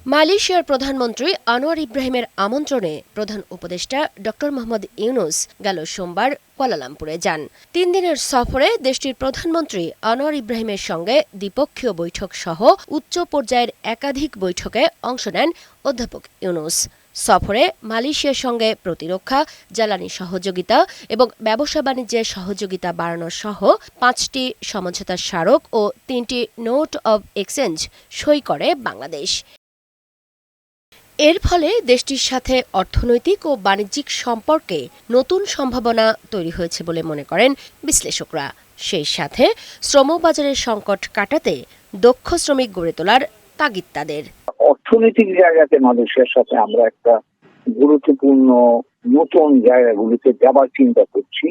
মালয়েশিয়ার প্রধানমন্ত্রী আনোয়ার ইব্রাহিমের আমন্ত্রণে প্রধান উপদেষ্টা ড মোহাম্মদ ইউনূস গেল সোমবার কুয়ালালামপুরে যান। ৩ দিনের সফরে দেশটির প্রধানমন্ত্রী আনোয়ার ইব্রাহিমের সঙ্গে দ্বিপক্ষীয় বৈঠক সহ উচ্চ পর্যায়ের একাধিক বৈঠকে অংশ নেন অধ্যাপক ইউনূস। সফরে মালয়েশিয়ার সঙ্গে প্রতিরক্ষা, জ্বালানি সহযোগিতা এবং ব্যবসা-বাণিজ্যের সহযোগিতা বাড়ানো সহ ৫টি সমঝোতা স্মারক ও ৩টি নোট অব এক্সচেঞ্জ সই করে বাংলাদেশ। এর ফলে দেশটির সাথে অর্থনৈতিক ও বাণিজ্যিক সম্পর্কে নতুন সম্ভাবনা তৈরি হয়েছে বলে মনে করেন বিশ্লেষকরা। সেই সাথে শ্রমবাজারের সংকট কাটাতে দক্ষ শ্রমিক গড়ে তোলার তাগিদ তাদের। অর্থনৈতিক জায়গাতে মালয়েশিয়ার সাথে আমরা একটা গুরুত্বপূর্ণ নতুন জায়গাগুলিতে যাবার চিন্তা করছি,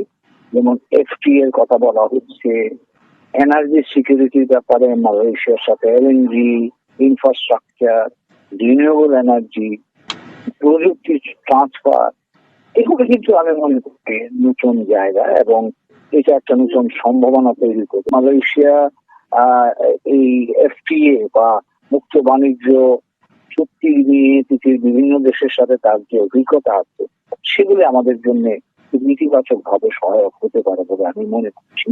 যেমন এফটি এর কথা বলা হচ্ছে, এনার্জি সিকিউরিটির ব্যাপারে মালয়েশিয়ার সাথে এলএনজি, ইনফ্রাস্ট্রাকচার, রিনিউয়েবল এনার্জি, প্রযুক্তি ট্রান্সফার, এগুলো কিন্তু আমি মনে করি নতুন জায়গা এবং এটা একটা নতুন সম্ভাবনা তৈরি করবে। মালয়েশিয়া এই এফটিএ বা মুক্ত বাণিজ্য চুক্তি নিয়ে পৃথিবীর বিভিন্ন দেশের সাথে তার যে অভিজ্ঞতা আছে সেগুলি আমাদের জন্য নেতিবাচক ভাবে সহায়ক হতে পারে বলে আমি মনে করছি।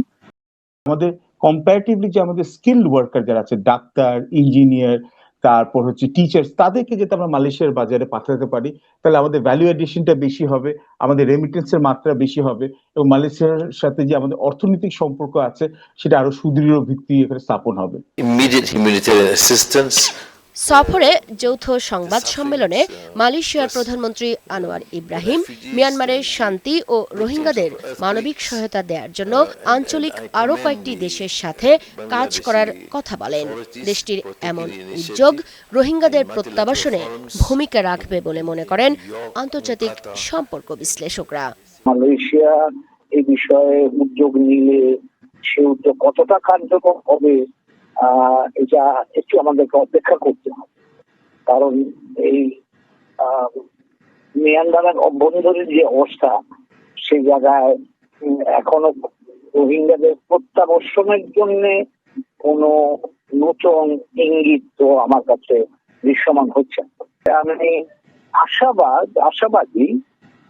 আমাদের কম্পারেটিভলি যে আমাদের স্কিলড ওয়ার্কার যারা আছে, ডাক্তার, ইঞ্জিনিয়ার, তারপর হচ্ছে টিচার্স, তাদেরকে যাতে আমরা মালয়েশিয়ার বাজারে পাঠাতে পারি, তাহলে আমাদের ভ্যালু এডিশনটা বেশি হবে, আমাদের রেমিটেন্সের মাত্রা বেশি হবে এবং মালয়েশিয়ার সাথে যে আমাদের অর্থনৈতিক সম্পর্ক আছে সেটা আরো সুদৃঢ় ভিত্তি এখানে স্থাপন হবে। Immediate humanitarian assistance. সফরে যৌথ সংবাদ সম্মেলনে মালয়েশিয়ার প্রধানমন্ত্রী আনোয়ার ইব্রাহিম মিয়ানমারের শান্তি ও রোহিঙ্গাদের মানবিক সহায়তা দেওয়ার জন্য আঞ্চলিক আরও কয়েকটি দেশের সাথে কাজ করার কথা বলেন। দেশটির এমন উদ্যোগ রোহিঙ্গাদের প্রত্যাবাসনে ভূমিকা রাখবে বলে মনে করেন আন্তর্জাতিক সম্পর্ক বিশ্লেষকরা। মালয়েশিয়া এই বিষয়ে উদ্যোগ নিলে সে উদ্যোগ কতটা কার্যকর হবে এটা একটু আমাদেরকে অপেক্ষা করতে হবে, কারণ এই মিয়ানমারের অভ্যন্তরীণ যে অবস্থা সেই জায়গায় এখনো রোহিঙ্গাদের প্রত্যাবর্তনের জন্য কোনো নতুন ইঙ্গিত তো আমার কাছে দৃশ্যমান হচ্ছে। আমি আশাবাদী,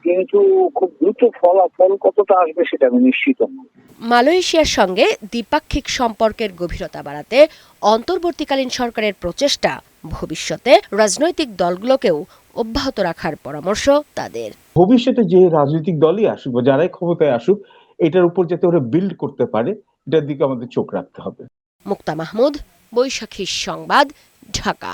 কিন্তু খুব দ্রুত ফলাফল কতটা আসবে সেটা আমি নিশ্চিত নই। মালয়েশিয়ার সঙ্গে দ্বিপাক্ষিক সম্পর্কের গভীরতা বাড়াতে অন্তর্বর্তীকালীন সরকারের প্রচেষ্টা ভবিষ্যতে রাজনৈতিক দলগুলোকেও অব্যাহত রাখার পরামর্শ তাদের। ভবিষ্যতে যে রাজনৈতিক দলই আসুক বা যারাই ক্ষমতায় আসুক, এটার উপর যাতে ওরা বিল্ড করতে পারে এটার দিকে আমাদের চোখ রাখতে হবে। মুক্তা মাহমুদ, বৈশাখী সংবাদ, ঢাকা।